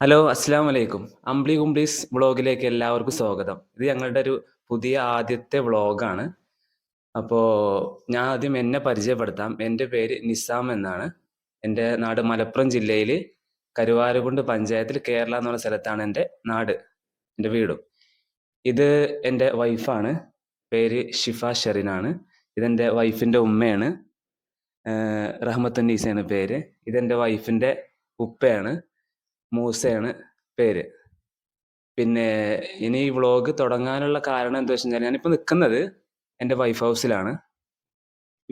Hello, അസ്സലാമു അലൈക്കും. അംബ്ലി കുംബ്ലീസ് വ്ളോഗിലേക്ക് എല്ലാവർക്കും സ്വാഗതം. ഇത് ഞങ്ങളുടെ ഒരു പുതിയ ആദ്യത്തെ വ്ളോഗാണ്. അപ്പോൾ ഞാൻ ആദ്യം എന്നെ പരിചയപ്പെടുത്താം. എൻ്റെ പേര് നിസാം എന്നാണ്. എൻ്റെ നാട് മലപ്പുറം ജില്ലയിൽ കരുവാരകുണ്ട് പഞ്ചായത്തിൽ കേരള എന്നുള്ള സ്ഥലത്താണ് എൻ്റെ നാട്, എൻ്റെ വീടും. ഇത് എൻ്റെ വൈഫാണ്. പേര് ഷിഫ ഷെറിനാണ്. ഇതെൻ്റെ വൈഫിൻ്റെ ഉമ്മയാണ്. റഹ്മത്തുന്നീസയാണ് പേര്. ഇതെൻ്റെ വൈഫിൻ്റെ ഉപ്പയാണ്. മൂസയാണ് പേര്. പിന്നെ ഇനി ഈ വ്ളോഗ് തുടങ്ങാനുള്ള കാരണം എന്താ വെച്ച് കഴിഞ്ഞാൽ ഞാനിപ്പോൾ നിൽക്കുന്നത് എൻ്റെ വൈഫ് ഹൗസിലാണ്.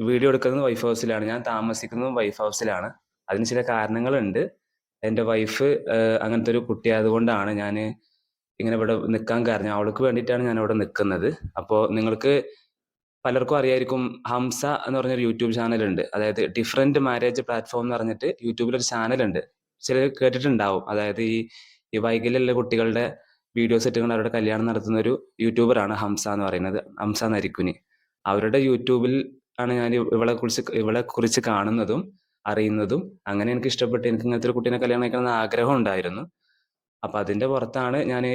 വീഡിയോ എടുക്കുന്നത് വൈഫ് ഹൗസിലാണ്. ഞാൻ താമസിക്കുന്നതും വൈഫ് ഹൗസിലാണ്. അതിന് ചില കാരണങ്ങളുണ്ട്. എൻ്റെ വൈഫ് അങ്ങനത്തെ ഒരു കുട്ടിയായതുകൊണ്ടാണ് ഞാൻ ഇങ്ങനെ ഇവിടെ നിൽക്കാൻ കാരണം. അവൾക്ക് വേണ്ടിയിട്ടാണ് ഞാൻ ഇവിടെ നിൽക്കുന്നത്. അപ്പോൾ നിങ്ങൾക്ക് പലർക്കും അറിയായിരിക്കും, ഹംസ എന്ന് പറഞ്ഞൊരു യൂട്യൂബ് ചാനലുണ്ട്. അതായത് ഡിഫറെൻറ്റ് മാരേജ് പ്ലാറ്റ്ഫോം എന്ന് പറഞ്ഞിട്ട് യൂട്യൂബിലൊരു ചാനലുണ്ട്. ചിലർ കേട്ടിട്ടുണ്ടാവും. അതായത് ഈ വൈകല്യമുള്ള കുട്ടികളുടെ വീഡിയോസ് ഇട്ടുകൊണ്ട് അവരുടെ കല്യാണം നടത്തുന്ന ഒരു യൂട്യൂബറാണ് ഹംസ എന്ന് പറയുന്നത്. ഹംസ നരിക്കുനി. അവരുടെ യൂട്യൂബിൽ ആണ് ഞാൻ ഇവളെ കുറിച്ച് കാണുന്നതും അറിയുന്നതും. അങ്ങനെ എനിക്ക് ഇഷ്ടപ്പെട്ട് എനിക്ക് ഇങ്ങനത്തെ ഒരു കുട്ടീനെ കല്യാണം കഴിക്കണം ആഗ്രഹം ഉണ്ടായിരുന്നു. അപ്പൊ അതിന്റെ പുറത്താണ് ഞാൻ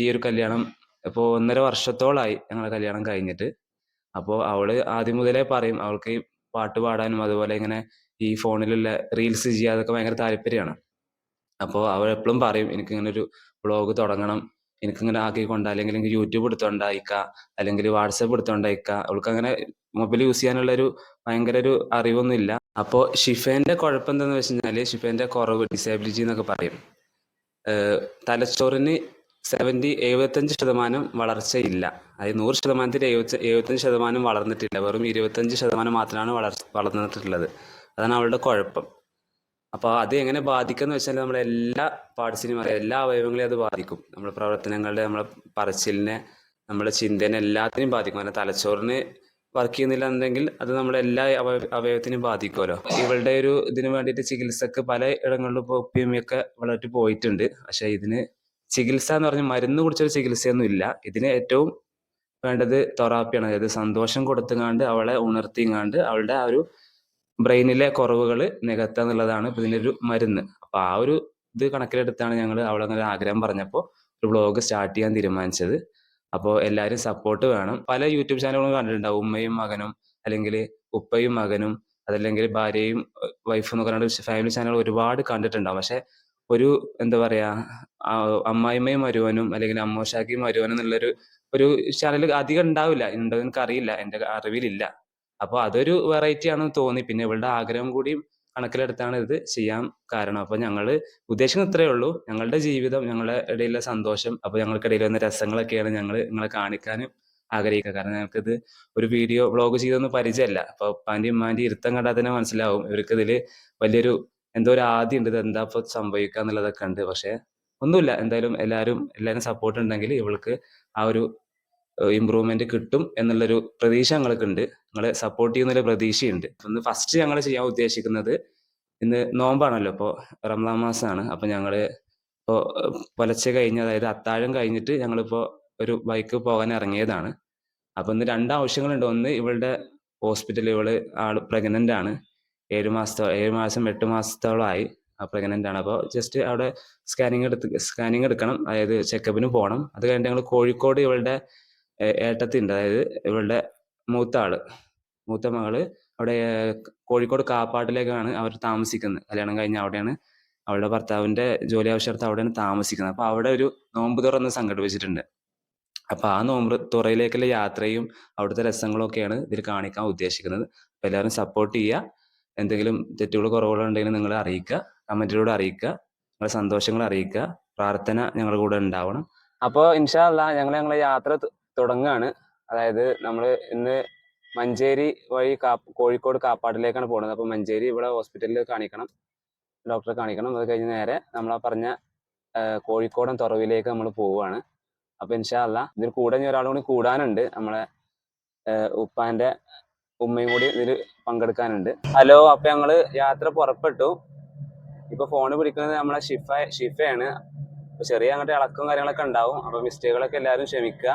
ഈ ഒരു കല്യാണം. ഇപ്പോൾ 1.5 വർഷത്തോളായി ഞങ്ങളെ കല്യാണം കഴിഞ്ഞിട്ട്. അപ്പോൾ അവള് ആദ്യം മുതലേ പറയും അവൾക്ക് ഈ പാട്ട് പാടാനും അതുപോലെ ഇങ്ങനെ ഈ ഫോണിലുള്ള റീൽസ് ചെയ്യുക അതൊക്കെ ഭയങ്കര താല്പര്യമാണ്. അപ്പോൾ അവൾ എപ്പോഴും പറയും എനിക്കിങ്ങനെ ഒരു വ്ളോഗ് തുടങ്ങണം, എനിക്കിങ്ങനെ ആക്കിക്കൊണ്ട്, അല്ലെങ്കിൽ എനിക്ക് യൂട്യൂബ് എടുത്തോണ്ടയക്കുക, അല്ലെങ്കിൽ വാട്സപ്പ് എടുത്തോണ്ടയക്കുക. അവൾക്ക് അങ്ങനെ മൊബൈൽ യൂസ് ചെയ്യാനുള്ള ഒരു ഭയങ്കര ഒരു അറിവൊന്നും ഇല്ല. അപ്പോൾ ഷിഫേന്റെ കുഴപ്പം എന്താണെന്ന് വെച്ച് കഴിഞ്ഞാൽ, ഷിഫേന്റെ കുറവ് ഡിസേബിലിറ്റി എന്നൊക്കെ പറയും. തലച്ചോറിന് 75% വളർച്ചയില്ല. അതായത് 100%-ത്തിൽ 75% വളർന്നിട്ടില്ല. വെറും 25% മാത്രമാണ് വളർന്നിട്ടുള്ളത്. അതാണ് അവളുടെ കുഴപ്പം. അപ്പോൾ അത് എങ്ങനെ ബാധിക്കുമെന്ന് വെച്ചാൽ നമ്മളെ എല്ലാ പാർട്സിനെയും, എല്ലാ അവയവങ്ങളെയും അത് ബാധിക്കും. നമ്മുടെ പ്രവർത്തനങ്ങളുടെ, നമ്മളെ പറച്ചിലിനെ, നമ്മുടെ ചിന്തനെ എല്ലാത്തിനെയും ബാധിക്കും. കാരണം തലച്ചോറിന് വർക്ക് ചെയ്യുന്നില്ല എന്നുണ്ടെങ്കിൽ അത് നമ്മളെ എല്ലാ അവയവത്തിനെയും ബാധിക്കുമല്ലോ. ഇവളുടെ ഒരു ഇതിന് വേണ്ടിയിട്ട് ചികിത്സക്ക് പല ഇടങ്ങളിലും ഇപ്പോൾ ഉപ്പിയുമ്മയൊക്കെ വളർത്തി പോയിട്ടുണ്ട്. പക്ഷെ ഇതിന് ചികിത്സ എന്ന് പറഞ്ഞാൽ മരുന്ന് കുടിച്ചൊരു ചികിത്സയൊന്നും ഇല്ല. ഇതിന് ഏറ്റവും വേണ്ടത് തെറാപ്പിയാണ്. അതായത് സന്തോഷം കൊടുത്തുങ്ങാണ്ട് അവളെ ഉണർത്തിങ്ങാണ്ട് അവളുടെ ആ ഒരു ബ്രെയിനിലെ കുറവുകൾ നികത്തുക എന്നുള്ളതാണ് ഇപ്പൊ ഇതിൻ്റെ ഒരു മരുന്ന്. അപ്പൊ ആ ഒരു ഇത് കണക്കിലെടുത്താണ് ഞങ്ങൾ അവളങ്ങനെ ആഗ്രഹം പറഞ്ഞപ്പോൾ ഒരു വ്ളോഗ് സ്റ്റാർട്ട് ചെയ്യാൻ തീരുമാനിച്ചത്. അപ്പോൾ എല്ലാവരും സപ്പോർട്ട് വേണം. പല യൂട്യൂബ് ചാനലുകളും കണ്ടിട്ടുണ്ടാവും, ഉമ്മയും മകനും, അല്ലെങ്കിൽ ഉപ്പയും മകനും, അതല്ലെങ്കിൽ ഭാര്യയും വൈഫും എന്നൊക്കെ പറഞ്ഞിട്ട് ഫാമിലി ചാനൽ ഒരുപാട് കണ്ടിട്ടുണ്ടാവും. പക്ഷെ ഒരു എന്താ പറയാ, അമ്മായിമ്മയും മരുവനും അല്ലെങ്കിൽ അമ്മോശാക്കിയും മരുവനും എന്നുള്ളൊരു ഒരു ചാനൽ അധികം ഉണ്ടാവില്ല. ഉണ്ടോ എന്ന് എനിക്കറിയില്ല, എൻ്റെ അറിവിലില്ല. അപ്പോൾ അതൊരു വെറൈറ്റി ആണെന്ന് തോന്നി. പിന്നെ ഇവളുടെ ആഗ്രഹം കൂടി കണക്കിലെടുത്താണ് ഇത് ചെയ്യാൻ കാരണം. അപ്പോൾ ഞങ്ങൾ ഉദ്ദേശിക്കുന്നത് ഇത്രയേ ഉള്ളൂ, ഞങ്ങളുടെ ജീവിതം, ഞങ്ങളുടെ ഇടയിലെ സന്തോഷം, അപ്പോൾ ഞങ്ങൾക്കിടയിൽ വന്ന രസങ്ങളൊക്കെയാണ് ഞങ്ങൾ നിങ്ങളെ കാണിക്കാൻ ആഗ്രഹിക്കുക. കാരണം ഞങ്ങൾക്കിത് ഒരു വീഡിയോ വ്ളോഗ് ചെയ്തൊന്നും പരിചയമല്ല. അപ്പോൾ ഉപ്പാൻ്റെയും ഉമ്മാൻ്റെയും ഇരുത്തം കണ്ടാൽ തന്നെ മനസ്സിലാവും ഇവർക്ക് ഇതിൽ വലിയൊരു എന്തോ ഒരു ആദ്യം ഉണ്ട്, ഇത് എന്താ ഇപ്പോൾ സംഭവിക്കുക എന്നുള്ളതൊക്കെ ഉണ്ട്. പക്ഷേ ഒന്നുമില്ല, എന്തായാലും എല്ലാവരും സപ്പോർട്ട് ഉണ്ടെങ്കിൽ ഇവൾക്ക് ആ ഒരു ഇമ്പ്രൂവ്മെന്റ് കിട്ടും എന്നുള്ളൊരു പ്രതീക്ഷ ഞങ്ങൾക്കുണ്ട്. നിങ്ങൾ സപ്പോർട്ട് ചെയ്യുന്നൊരു പ്രതീക്ഷയുണ്ട്. ഇന്ന് ഫസ്റ്റ് ഞങ്ങൾ ചെയ്യാൻ ഉദ്ദേശിക്കുന്നത്, ഇന്ന് നോമ്പാണല്ലോ, ഇപ്പോൾ റമദാൻ മാസമാണ്. അപ്പോൾ ഞങ്ങൾ ഇപ്പോൾ പുലർച്ചെ കഴിഞ്ഞ്, അതായത് അത്താഴം കഴിഞ്ഞിട്ട് ഞങ്ങളിപ്പോൾ ഒരു ബൈക്ക് പോകാൻ ഇറങ്ങിയതാണ്. അപ്പോൾ ഇന്ന് 2 ആവശ്യങ്ങളുണ്ട്. ഒന്ന്, ഇവളുടെ ഹോസ്പിറ്റലിൽ ആൾ പ്രഗ്നൻ്റ് ആണ്. 7 മാസം 8 മാസത്തോളമായി പ്രഗ്നൻ്റ് ആണ്. അപ്പോൾ ജസ്റ്റ് അവിടെ സ്കാനിങ് എടുക്കണം, അതായത് ചെക്കപ്പിന് പോകണം. അത് കഴിഞ്ഞിട്ട് ഞങ്ങൾ കോഴിക്കോട് ഇവളുടെ ഏട്ടത്തി ഉണ്ട്, അതായത് ഇവളുടെ മൂത്ത മകള് അവിടെ കോഴിക്കോട് കാപ്പാട്ടിലേക്കാണ് അവർ താമസിക്കുന്നത്. കല്യാണം കഴിഞ്ഞ അവിടെയാണ്, അവളുടെ ഭർത്താവിന്റെ ജോലി ആവശ്യാർത്ഥം അവിടെയാണ് താമസിക്കുന്നത്. അപ്പൊ അവിടെ ഒരു നോമ്പ് തുറന്ന് സംഘടിപ്പിച്ചിട്ടുണ്ട്. അപ്പൊ ആ നോമ്പ് തുറയിലേക്കുള്ള യാത്രയും അവിടുത്തെ രസങ്ങളൊക്കെയാണ് ഇതിൽ കാണിക്കാൻ ഉദ്ദേശിക്കുന്നത്. അപ്പൊ എല്ലാവരും സപ്പോർട്ട് ചെയ്യുക. എന്തെങ്കിലും തെറ്റുകളോ കുറവുകളോ ഉണ്ടെങ്കിൽ നിങ്ങൾ അറിയിക്കുക, കമന്റിലൂടെ അറിയിക്കുക, നിങ്ങളുടെ സന്തോഷങ്ങൾ അറിയിക്കുക. പ്രാർത്ഥന ഞങ്ങളുടെ കൂടെ ഉണ്ടാവണം. അപ്പോൾ ഇൻഷാ അല്ലാഹ് ഞങ്ങളെ യാത്ര തുടങ്ങുകയാണ്. അതായത് നമ്മൾ ഇന്ന് മഞ്ചേരി വഴി കോഴിക്കോട് കാപ്പാടിലേക്കാണ് പോകുന്നത്. അപ്പോൾ മഞ്ചേരി ഇവിടെ ഹോസ്പിറ്റലിൽ കാണിക്കണം, ഡോക്ടറെ കാണിക്കണം. അത് കഴിഞ്ഞ് നേരെ നമ്മളാ പറഞ്ഞ കോഴിക്കോടൻ തുറവിലേക്ക് നമ്മൾ പോവുകയാണ്. അപ്പോൾ ഇൻഷാ അല്ലാഹ് ഇതിൽ കൂടെ ഒരാളും കൂടി കൂടാനുണ്ട്. നമ്മളെ ഉപ്പാന്റെ ഉമ്മയും കൂടി ഇതിൽ പങ്കെടുക്കാനുണ്ട്. ഹലോ, അപ്പൊ ഞങ്ങള് യാത്ര പുറപ്പെട്ടു. ഇപ്പൊ ഫോണ് പിടിക്കുന്നത് നമ്മളെ ഷിഫയാണ്. അപ്പൊ ചെറിയ അങ്ങോട്ട് ഇളക്കും കാര്യങ്ങളൊക്കെ ഉണ്ടാവും. അപ്പൊ മിസ്റ്റേക്കുകളൊക്കെ എല്ലാവരും ക്ഷമിക്കുക.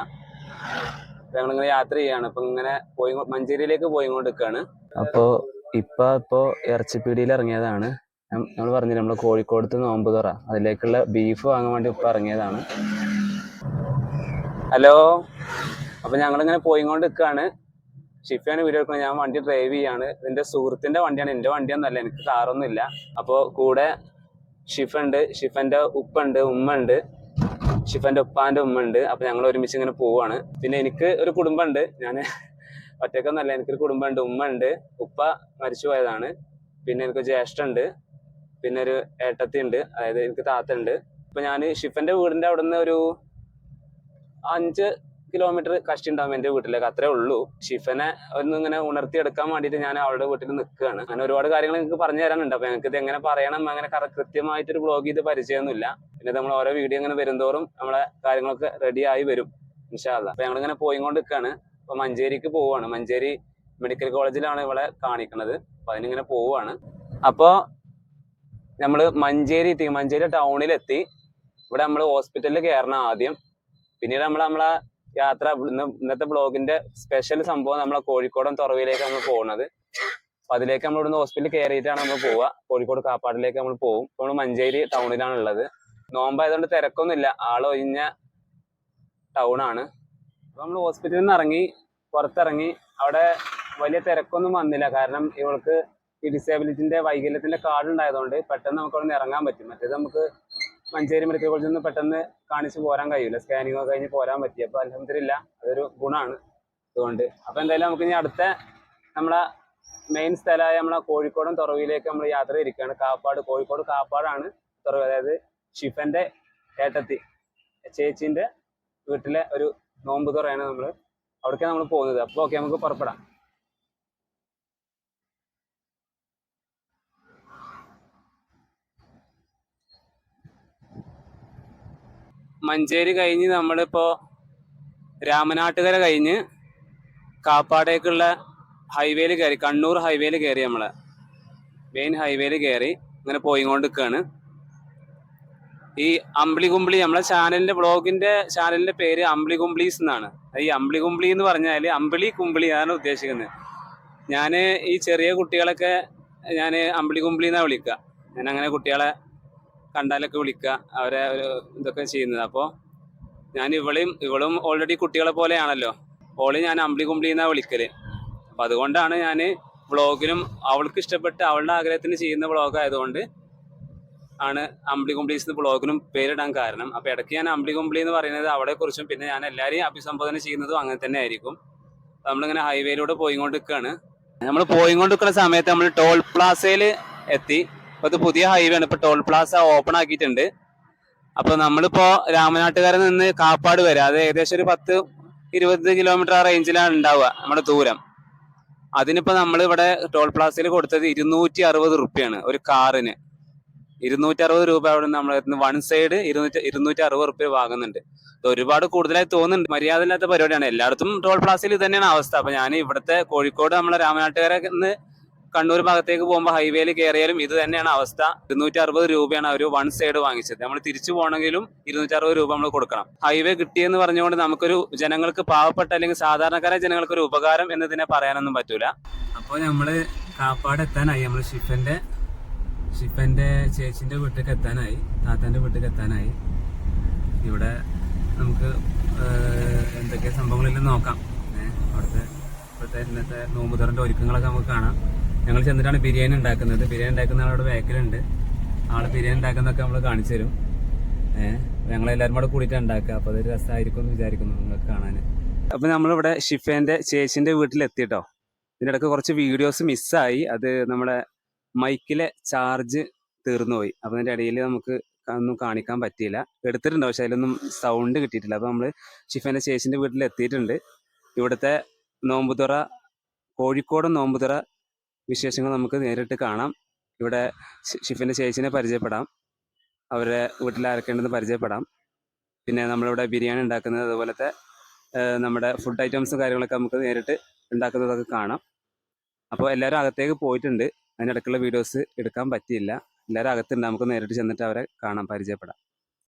അപ്പൊ ഞങ്ങളിങ്ങനെ യാത്ര ചെയ്യാണ്. ഇപ്പൊ ഇങ്ങനെ മഞ്ചേരിയിലേക്ക് പോയിക്കൊണ്ടിരിക്കുകയാണ്. ഇപ്പൊ ഇറച്ചിപ്പീടിയിൽ ഇറങ്ങിയതാണ്. നമ്മൾ പറഞ്ഞില്ല നമ്മൾ കോഴിക്കോടത്ത് നോമ്പ് തുറ, അതിലേക്കുള്ള ബീഫ് വാങ്ങാൻ വേണ്ടി ഉപ്പ ഇറങ്ങിയതാണ്. ഹലോ, അപ്പം ഞങ്ങളിങ്ങനെ പോയിക്കൊണ്ട് നിൽക്കുകയാണ്. ഷിഫയാണ് വീഡിയോ എടുക്കുന്നത്, ഞാൻ വണ്ടി ഡ്രൈവ് ചെയ്യാണ്. ഇതിൻ്റെ സുഹൃത്തിൻ്റെ വണ്ടിയാണ്, എൻ്റെ വണ്ടിയൊന്നുമല്ല, എനിക്ക് കാറൊന്നും ഇല്ല. അപ്പോൾ കൂടെ ഷിഫുണ്ട്, ഷിഫൻ്റെ ഉപ്പുണ്ട്, ഉമ്മ ഉണ്ട്, ഷിഫൻ്റെ ഉപ്പാൻ്റെ ഉമ്മ ഉണ്ട്. അപ്പോൾ ഞങ്ങൾ ഒരുമിച്ച് ഇങ്ങനെ പോവാണ്. പിന്നെ എനിക്ക് ഒരു കുടുംബമുണ്ട്, ഞാൻ ഒറ്റയ്ക്കൊന്നുമല്ല, എനിക്കൊരു കുടുംബമുണ്ട്. ഉമ്മ ഉണ്ട്, ഉപ്പ മരിച്ചു പോയതാണ്. പിന്നെ എനിക്ക് ജ്യേഷ്ഠുണ്ട്, പിന്നെ ഒരു ഏട്ടത്തി ഉണ്ട്, അതായത് എനിക്ക് താത്ത ഉണ്ട്. ഇപ്പൊ ഞാൻ ഷിഫന്റെ വീടിന്റെ അവിടെ നിന്ന് ഒരു 5 കിലോമീറ്റർ കഷ്ടി ഉണ്ടാവും എൻ്റെ വീട്ടിലേക്ക്, അത്രേ ഉള്ളൂ. ഷിഫനെ ഒന്നിങ്ങനെ ഉണർത്തിയെടുക്കാൻ വേണ്ടിയിട്ട് ഞാൻ അവളുടെ വീട്ടിൽ നിൽക്കുകയാണ്. അങ്ങനെ ഒരുപാട് കാര്യങ്ങൾ നിങ്ങൾക്ക് പറഞ്ഞു തരാനുണ്ട്. അപ്പൊ ഞങ്ങൾക്ക് ഇത് എങ്ങനെ പറയണം, അങ്ങനെ കൃത്യമായിട്ടൊരു ബ്ലോഗ് ചെയ്ത് പരിചയമൊന്നുമില്ല. പിന്നെ നമ്മൾ ഓരോ വീഡിയോ ഇങ്ങനെ വരുന്തോറും നമ്മളെ കാര്യങ്ങളൊക്കെ റെഡി ആയി വരും ഇൻഷാ അല്ലാഹ്. അപ്പൊ ഞങ്ങളിങ്ങനെ പോയിക്കൊണ്ട് നിൽക്കുകയാണ്. അപ്പൊ മഞ്ചേരിക്ക് പോവുകയാണ്. മഞ്ചേരി മെഡിക്കൽ കോളേജിലാണ് ഇവളെ കാണിക്കുന്നത്. അപ്പൊ അതിനിങ്ങനെ പോവുകയാണ്. അപ്പോൾ നമ്മൾ മഞ്ചേരി ടൗണിലെത്തി. ഇവിടെ നമ്മൾ ഹോസ്പിറ്റലിൽ കയറണം ആദ്യം. പിന്നീട് നമ്മളെ യാത്ര, ഇന്നത്തെ ബ്ലോഗിന്റെ സ്പെഷ്യൽ സംഭവം നമ്മളെ കോഴിക്കോടൻ തുറവിയിലേക്ക് നമ്മൾ പോകുന്നത്. അപ്പൊ അതിലേക്ക് നമ്മൾ ഇവിടുന്ന് ഹോസ്പിറ്റലിൽ കയറിയിട്ടാണ് നമ്മൾ പോവുക. കോഴിക്കോട് കാപ്പാടിലേക്ക് നമ്മൾ പോകും. ഇപ്പൊ നമ്മൾ മഞ്ചേരി ടൗണിലാണ് ഉള്ളത്. നോമ്പായതുകൊണ്ട് തിരക്കൊന്നുമില്ല, ആളൊഴിഞ്ഞ ടൗണാണ്. അപ്പൊ നമ്മൾ ഹോസ്പിറ്റലിൽ നിന്ന് ഇറങ്ങി പുറത്തിറങ്ങി. അവിടെ വലിയ തിരക്കൊന്നും വന്നില്ല, കാരണം ഇവൾക്ക് ഈ ഡിസേബിലിറ്റിന്റെ വൈകല്യത്തിന്റെ കാർഡ് ഉണ്ടായതുകൊണ്ട് പെട്ടെന്ന് നമുക്ക് അവിടെ നിന്ന് ഇറങ്ങാൻ പറ്റും. മറ്റേത് നമുക്ക് മഞ്ചേരി മെഡിക്കൽ കോളേജിൽ നിന്ന് പെട്ടെന്ന് കാണിച്ച് പോരാൻ കഴിയില്ല, സ്കാനിങ് ഒക്കെ കഴിഞ്ഞ് പോരാൻ പറ്റി. അപ്പോൾ അൽഹംദുലില്ലാ അതൊരു ഗുണമാണ് അതുകൊണ്ട്. അപ്പോൾ എന്തായാലും നമുക്ക് ഇനി അടുത്ത നമ്മളെ മെയിൻ സ്ഥലമായ നമ്മളെ കോഴിക്കോടൻ തുറവിയിലേക്ക് നമ്മൾ യാത്ര ഇരിക്കുകയാണ്. കോഴിക്കോട് കാപ്പാടാണ് തുറവ്, അതായത് ഷിഫന്റെ ഏട്ടത്തി ചേച്ചീൻ്റെ വീട്ടിലെ ഒരു നോമ്പ് തുറയാണ്. അവിടേക്കാണ് നമ്മൾ പോകുന്നത്. അപ്പോൾ ഓക്കെ, നമുക്ക് പുറപ്പെടാം. മഞ്ചേരി കഴിഞ്ഞ് നമ്മളിപ്പോ രാമനാട്ടുകര കഴിഞ്ഞ് കാപ്പാടേക്കുള്ള ഹൈവേയിൽ കയറി, കണ്ണൂർ ഹൈവേയിൽ കയറി, നമ്മളെ മെയിൻ ഹൈവേയിൽ കയറി ഇങ്ങനെ പോയിക്കൊണ്ടിരിക്കുകയാണ്. ഈ അമ്പിളികുമ്പിളി, നമ്മളെ ബ്ലോഗിന്റെ ചാനലിന്റെ പേര് അമ്പിളികുമ്പിളീസ് എന്നാണ്. ഈ അമ്പിളികുമ്പിളി എന്ന് പറഞ്ഞാൽ അമ്പിളി കുമ്പിളി അതാണ് ഉദ്ദേശിക്കുന്നത്. ഞാൻ ഈ ചെറിയ കുട്ടികളൊക്കെ ഞാൻ അമ്പിളികുമ്പിളി എന്നാണ് വിളിക്കുക. ഞാൻ അങ്ങനെ കുട്ടികളെ കണ്ടാലൊക്കെ വിളിക്കുക, അവരെ ഇതൊക്കെ ചെയ്യുന്നത്. അപ്പോൾ ഞാൻ ഇവളും ഓൾറെഡി കുട്ടികളെ പോലെയാണല്ലോ, ഓള് ഞാൻ അമ്പിളികുമ്പിളി എന്നാണ് വിളിക്കല്. അപ്പം അതുകൊണ്ടാണ് ഞാൻ വ്ളോഗിനും അവൾക്ക് ഇഷ്ടപ്പെട്ട് അവളുടെ ആഗ്രഹത്തിന് ചെയ്യുന്ന വ്ളോഗ് ആയതുകൊണ്ട് ആണ് അമ്പിളികുമ്പിളീസ് വ്ളോഗിനും പേരിടാൻ കാരണം. അപ്പോൾ ഇടയ്ക്ക് ഞാൻ അമ്പിളികുമ്പിളി എന്ന് പറയുന്നത് അവളെക്കുറിച്ചും പിന്നെ ഞാൻ എല്ലാവരെയും അഭിസംബോധന ചെയ്യുന്നതും അങ്ങനെ തന്നെ ആയിരിക്കും. നമ്മളിങ്ങനെ ഹൈവേയിലൂടെ പോയിക്കൊണ്ടിരിക്കുകയാണ്. നമ്മൾ പോയിക്കൊണ്ടിരിക്കുന്ന സമയത്ത് നമ്മൾ ടോൾ പ്ലാസയിൽ എത്തി. അപ്പോൾ ഇത് പുതിയ ഹൈവേ ആണ്, ഇപ്പോൾ ടോൾ പ്ലാസ ഓപ്പൺ ആക്കിയിട്ടുണ്ട്. അപ്പോൾ നമ്മളിപ്പോൾ രാമനാട്ടുകരയിൽ നിന്ന് കാപ്പാട് വരെ, അത് ഏകദേശം ഒരു 10-20 കിലോമീറ്റർ ആ റേഞ്ചിലാണ് ഉണ്ടാവുക നമ്മുടെ ദൂരം. അതിനിപ്പോൾ നമ്മളിവിടെ ടോൾ പ്ലാസയിൽ കൊടുത്തത് 260 റുപ്യാണ് ഒരു കാറിന്. 260 രൂപ അവിടെ നമ്മൾ വൺ സൈഡ് 260 റുപ്യ വാങ്ങുന്നുണ്ട്. ഇത് ഒരുപാട് കൂടുതലായി തോന്നുന്നുണ്ട്, മര്യാദ ഇല്ലാത്ത പരിപാടിയാണ്. എല്ലായിടത്തും ടോൾ പ്ലാസയിൽ ഇത് തന്നെയാണ് അവസ്ഥ. അപ്പോൾ ഞാൻ ഇവിടുത്തെ കോഴിക്കോട് നമ്മളെ രാമനാട്ടുകരയിൽ നിന്ന് കണ്ണൂർ ഭാഗത്തേക്ക് പോകുമ്പോൾ ഹൈവേയിൽ കയറിയാലും ഇത് തന്നെയാണ് അവസ്ഥ. 260 രൂപയാണ് അവർ വൺ സൈഡ് വാങ്ങിച്ചത്. നമ്മൾ തിരിച്ചു പോകണമെങ്കിലും 260 രൂപ നമ്മൾ കൊടുക്കണം. ഹൈവേ കിട്ടിയെന്ന് പറഞ്ഞുകൊണ്ട് നമുക്കൊരു ജനങ്ങൾക്ക്, പാവപ്പെട്ട അല്ലെങ്കിൽ സാധാരണക്കാരായ ജനങ്ങൾക്കൊരു ഉപകാരം എന്നതിനെ പറയാനൊന്നും പറ്റൂല. അപ്പോൾ നമ്മൾ കാപ്പാട് എത്താനായി, നമ്മൾ ഷിഫന്റെ ചേച്ചിന്റെ വീട്ടിലേക്ക് എത്താനായി, താത്താന്റെ വീട്ടിലേക്ക് എത്താനായി. ഇവിടെ നമുക്ക് എന്തൊക്കെ സംഭവങ്ങളില്ലെന്ന് നോക്കാം. ഇപ്പോഴത്തെ ഇന്നത്തെ നോമ്പ് തുറന്റെ ഒരുക്കങ്ങളൊക്കെ നമുക്ക് കാണാം. ഞങ്ങൾ ചെന്നിട്ടാണ് ബിരിയാണി ഉണ്ടാക്കുന്നത്. ബിരിയാണി ഉണ്ടാക്കുന്ന ആളോട് ബാക്കിലുണ്ട്. ആള് ബിരിയാണി ഉണ്ടാക്കുന്നതൊക്കെ നമ്മൾ കാണിച്ചു തരും. ഞങ്ങളെല്ലാവരും കൂടെ കൂടിയിട്ടാണ് ഉണ്ടാക്കുക. അപ്പോൾ അതൊരു രസമായിരിക്കും എന്ന് വിചാരിക്കുന്നു നിങ്ങൾക്ക് കാണാൻ. അപ്പോൾ നമ്മളിവിടെ ഷിഫേൻ്റെ ചേച്ചിൻ്റെ വീട്ടിലെത്തിയിട്ടോ. ഇതിനിടയ്ക്ക് കുറച്ച് വീഡിയോസ് മിസ്സായി. അത് നമ്മുടെ മൈക്കിലെ ചാർജ് തീർന്നു പോയി. അപ്പോൾ അതിൻ്റെ ഇടയിൽ നമുക്ക് ഒന്നും കാണിക്കാൻ പറ്റിയില്ല. എടുത്തിട്ടുണ്ട്, പക്ഷെ അതിലൊന്നും സൗണ്ട് കിട്ടിയിട്ടില്ല. അപ്പോൾ നമ്മൾ ഷിഫേൻ്റെ ചേച്ചിൻ്റെ വീട്ടിലെത്തിയിട്ടുണ്ട്. ഇവിടുത്തെ നോമ്പുതുറ, കോഴിക്കോട് നോമ്പുതുറ വിശേഷങ്ങൾ നമുക്ക് നേരിട്ട് കാണാം. ഇവിടെ ഷിഫിൻ്റെ ചേച്ചിനെ പരിചയപ്പെടാം, അവരുടെ വീട്ടിൽ ആരൊക്കെയുണ്ടെന്ന് പരിചയപ്പെടാം. പിന്നെ നമ്മളിവിടെ ബിരിയാണി ഉണ്ടാക്കുന്നത്, അതുപോലത്തെ നമ്മുടെ ഫുഡ് ഐറ്റംസും കാര്യങ്ങളൊക്കെ നമുക്ക് നേരിട്ട് ഉണ്ടാക്കുന്നതൊക്കെ കാണാം. അപ്പോൾ എല്ലാവരും അകത്തേക്ക് പോയിട്ടുണ്ട്. അതിനിടയ്ക്കുള്ള വീഡിയോസ് എടുക്കാൻ പറ്റിയില്ല. എല്ലാവരും അകത്തുണ്ട്, നമുക്ക് നേരിട്ട് ചെന്നിട്ട് അവരെ കാണാം, പരിചയപ്പെടാം.